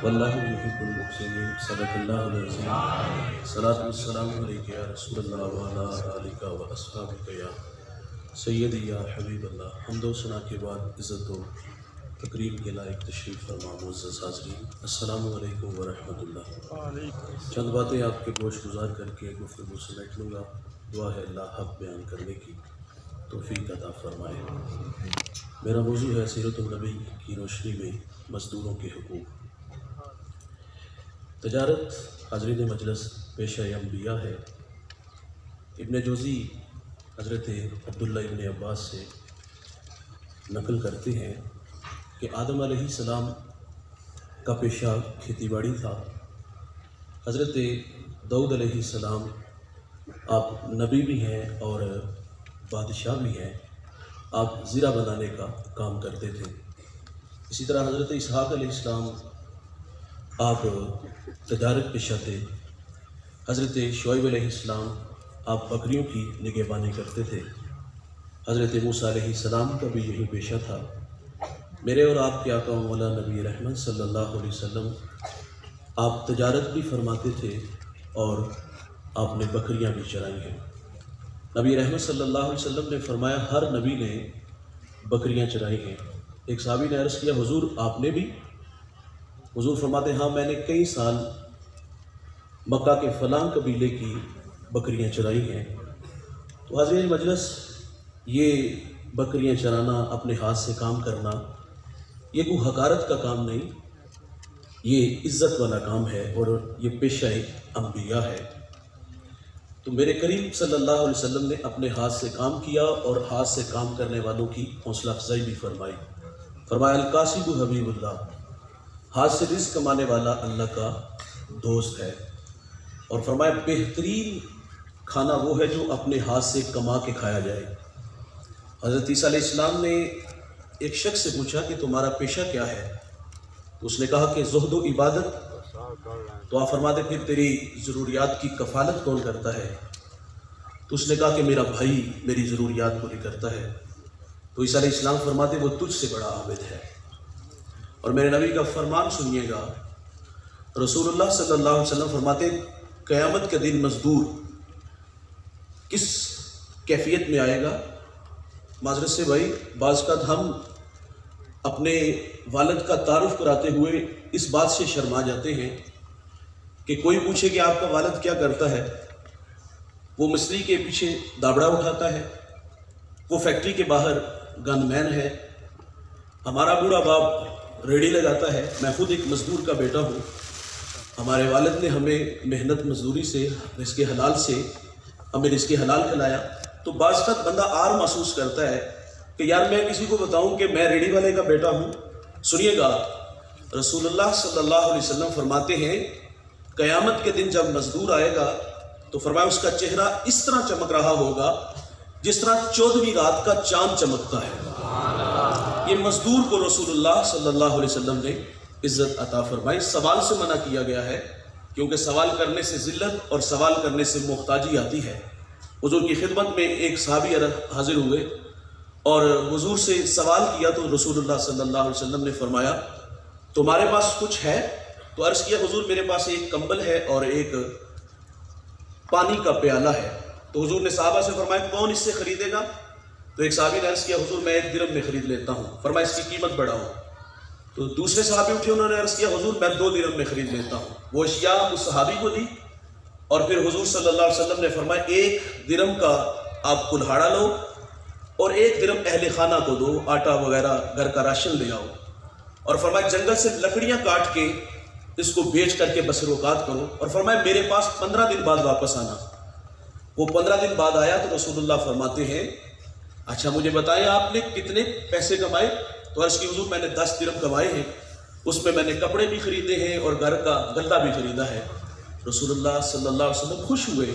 واللہ یحب المحسنین صدق اللہ العظیم صلاۃ والسلام علیک یا رسول اللہ وعلی آلک و اصحابک یا سیدی یا حبیب اللہ۔ حمد و ثنا کے بعد عزت و تکریم کے لائق تشریف فرما معزز حاضرین، السلام علیکم ورحمۃ اللہ۔ چند باتیں آپ کے گوش گزار کر کے گفتگو سمیٹ لوں گا۔ دعا ہے اللہ حق بیان کرنے کی توفیق عطا فرمائے۔ میرا موضوع ہے سیرت النبی کی روشنی میں مزدوروں کے حقوق۔ تجارت حاضرین مجلس پیشہ انبیاء ہے۔ ابن جوزی حضرت عبداللہ ابن عباس سے نقل کرتے ہیں کہ آدم علیہ السلام کا پیشہ کھیتی باڑی تھا۔ حضرت داؤد علیہ السلام آپ نبی بھی ہیں اور بادشاہ بھی ہیں، آپ زرہ بنانے کا کام کرتے تھے۔ اسی طرح حضرت اسحاق علیہ السلام آپ تجارت پیشہ تھے۔ حضرت شعیب علیہ السلام آپ بکریوں کی نگہبانی کرتے تھے۔ حضرت موسیٰ علیہ السلام کا بھی یہی پیشہ تھا۔ میرے اور آپ کے آقا و مولا نبی رحمت صلی اللہ علیہ وسلم آپ تجارت بھی فرماتے تھے اور آپ نے بکریاں بھی چرائی ہیں۔ نبی رحمت صلی اللہ علیہ وسلم نے فرمایا ہر نبی نے بکریاں چرائی ہیں۔ ایک صحابی نے عرض کیا حضور آپ نے بھی؟ حضور فرماتے ہاں میں نے کئی سال مکہ کے فلاں قبیلے کی بکریاں چرائی ہیں۔ تو حاضرین مجلس، یہ بکریاں چرانا، اپنے ہاتھ سے کام کرنا، یہ کوئی حقارت کا کام نہیں، یہ عزت والا کام ہے اور یہ پیشہ انبیاء ہے۔ تو میرے کریم صلی اللہ علیہ وسلم نے اپنے ہاتھ سے کام کیا اور ہاتھ سے کام کرنے والوں کی حوصلہ افزائی بھی فرمائی۔ فرمایا القاسب حبیب اللہ، ہاتھ سے رزق کمانے والا اللہ کا دوست ہے۔ اور فرمایا بہترین کھانا وہ ہے جو اپنے ہاتھ سے کما کے کھایا جائے۔ حضرت عیسیٰ علیہ السلام نے ایک شخص سے پوچھا کہ تمہارا پیشہ کیا ہے؟ تو اس نے کہا کہ زہد و عبادت۔ تو آپ فرماتے پھر تیری ضروریات کی کفالت کون کرتا ہے؟ تو اس نے کہا کہ میرا بھائی میری ضروریات پوری کرتا ہے۔ تو عیسیٰ علیہ السلام فرماتے وہ تجھ سے بڑا عابد ہے۔ اور میرے نبی کا فرمان سنیے گا، رسول اللہ صلی اللہ علیہ وسلم فرماتے قیامت کے دن مزدور کس کیفیت میں آئے گا؟ معذرت سے بھائی، بعض کا ہم اپنے والد کا تعارف کراتے ہوئے اس بات سے شرما جاتے ہیں کہ کوئی پوچھے کہ آپ کا والد کیا کرتا ہے؟ وہ مستری کے پیچھے دابڑا اٹھاتا ہے، وہ فیکٹری کے باہر گن مین ہے، ہمارا بوڑھا باپ ریڑھی لگاتا ہے، میں خود ایک مزدور کا بیٹا ہوں، ہمارے والد نے ہمیں محنت مزدوری سے رزق حلال سے ہمیں رزق حلال کھلایا۔ تو بعض کا بندہ آر محسوس کرتا ہے کہ یار میں کسی کو بتاؤں کہ میں ریڑھی والے کا بیٹا ہوں۔ سنیے گا، رسول اللہ صلی اللہ علیہ وسلم فرماتے ہیں قیامت کے دن جب مزدور آئے گا تو فرمایا اس کا چہرہ اس طرح چمک رہا ہوگا جس طرح 14ویں رات کا چاند چمکتا ہے۔ یہ مزدور کو رسول اللہ صلی اللہ علیہ وسلم نے عزت عطا فرمائی۔ سوال سے منع کیا گیا ہے کیونکہ سوال کرنے سے ذلت اور سوال کرنے سے محتاجی آتی ہے۔ حضور کی خدمت میں ایک صحابی حاضر ہوئے اور حضور سے سوال کیا تو رسول اللہ صلی اللہ علیہ وسلم نے فرمایا تمہارے پاس کچھ ہے؟ تو عرض کیا حضور میرے پاس ایک کمبل ہے اور ایک پانی کا پیالہ ہے۔ تو حضور نے صحابہ سے فرمایا کون اس سے خریدے گا؟ تو ایک صحابی نے عرض کیا حضور میں 1 درہم میں خرید لیتا ہوں۔ فرمایا اس کی قیمت بڑھاؤ۔ تو دوسرے صحابی اٹھے، انہوں نے عرض کیا حضور میں 2 درہم میں خرید لیتا ہوں۔ وہ اشیاء اس صحابی کو دی اور پھر حضور صلی اللہ علیہ وسلم نے فرمایا 1 درہم کا آپ کلہاڑا لو اور 1 درہم اہل خانہ کو دو، آٹا وغیرہ گھر کا راشن لے آؤ، اور فرمایا جنگل سے لکڑیاں کاٹ کے اس کو بیچ کر کے بسر اوقات کرو، اور فرمایا میرے پاس 15 دن بعد واپس آنا۔ وہ 15 دن بعد آیا تو رسول اللہ فرماتے ہیں اچھا مجھے بتائیں آپ نے کتنے پیسے کمائے؟ تو عرض کی حضور میں نے 10 درہم کمائے ہیں، اس میں نے کپڑے بھی خریدے ہیں اور گھر کا غلہ بھی خریدا ہے۔ رسول اللہ صلی اللہ علیہ وسلم خوش ہوئے،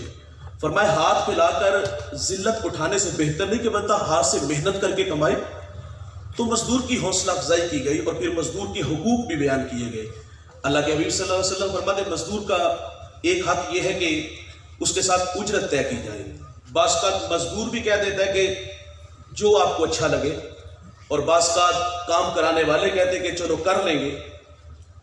فرمایا ہاتھ پھیلا کر ذلت اٹھانے سے بہتر نہیں کہ بندہ ہاتھ سے محنت کر کے کمائے؟ تو مزدور کی حوصلہ افزائی کی گئی اور پھر مزدور کے حقوق بھی بیان کیے گئے۔ اللہ کے حبیب صلی اللہ علیہ وسلم فرماتے مزدور کا ایک حق یہ ہے کہ اس کے ساتھ اجرت طے کی جائے۔ بعض کا مزدور بھی کہہ دیتا ہے کہ جو آپ کو اچھا لگے، اور بعض کا کام کرانے والے کہتے ہیں کہ چلو کر لیں گے۔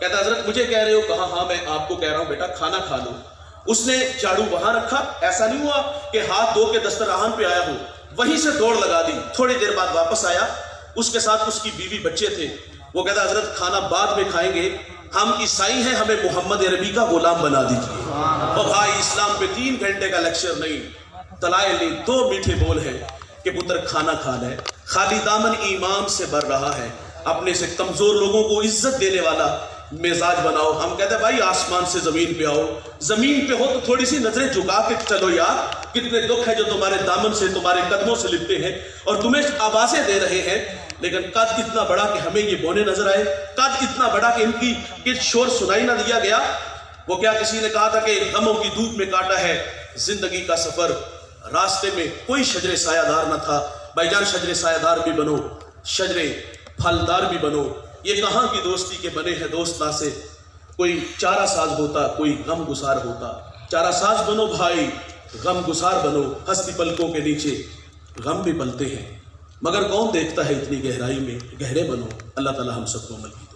کہتا حضرت مجھے کہہ رہے ہو؟ کہا ہاں میں آپ کو کہہ رہا ہوں بیٹا کھانا کھا لو۔ اس نے جھاڑو وہاں رکھا، ایسا نہیں ہوا کہ ہاتھ دھو کے دسترخوان پہ آیا ہو، وہیں سے دوڑ لگا دی، تھوڑی دیر بعد واپس آیا، اس کے ساتھ اس کی بیوی بچے تھے۔ وہ کہتا حضرت کھانا بعد میں کھائیں گے، ہم عیسائی ہیں، ہمیں محمد عربی کا غلام بنا دیجیے۔ اور بھائی اسلام پہ 3 گھنٹے کا لیکچر نہیں، دلائل نہیں، 2 میٹھے بول ہیں کہ پتر کھانا کھانا ہے، خالی دامن ایمان سے بھر رہا ہے، اپنے سے کمزور لوگوں کو عزت دینے والا مزاج بناؤ۔ ہم کہتے ہیں بھائی آسمان سے زمین پہ آؤ، زمین پہ ہو تو تھوڑی سی نظریں جھکا کے چلو یار، کتنے دکھ ہے جو تمہارے دامن سے تمہارے قدموں سے لپٹے ہیں اور تمہیں آوازیں دے رہے ہیں، لیکن قد اتنا بڑا کہ ہمیں یہ بونے نظر آئے، قد اتنا بڑا کہ ان کی شور سنائی نہ دیا گیا۔ وہ کیا کسی نے کہا تھا کہ غموں کی دھوپ میں کاٹا ہے زندگی کا سفر، راستے میں کوئی شجر سایہ دار نہ تھا۔ بھائی جان شجر سایہ دار بھی بنو، شجر پھلدار بھی بنو۔ یہ کہاں کی دوستی کے بنے ہیں دوست نا سے، کوئی چارہ ساز ہوتا کوئی غم گسار ہوتا۔ چارہ ساز بنو بھائی، غم گسار بنو، ہستی پلکوں کے نیچے غم بھی پلتے ہیں، مگر کون دیکھتا ہے اتنی گہرائی میں، گہرے بنو۔ اللہ تعالی ہم سب کو عمل کی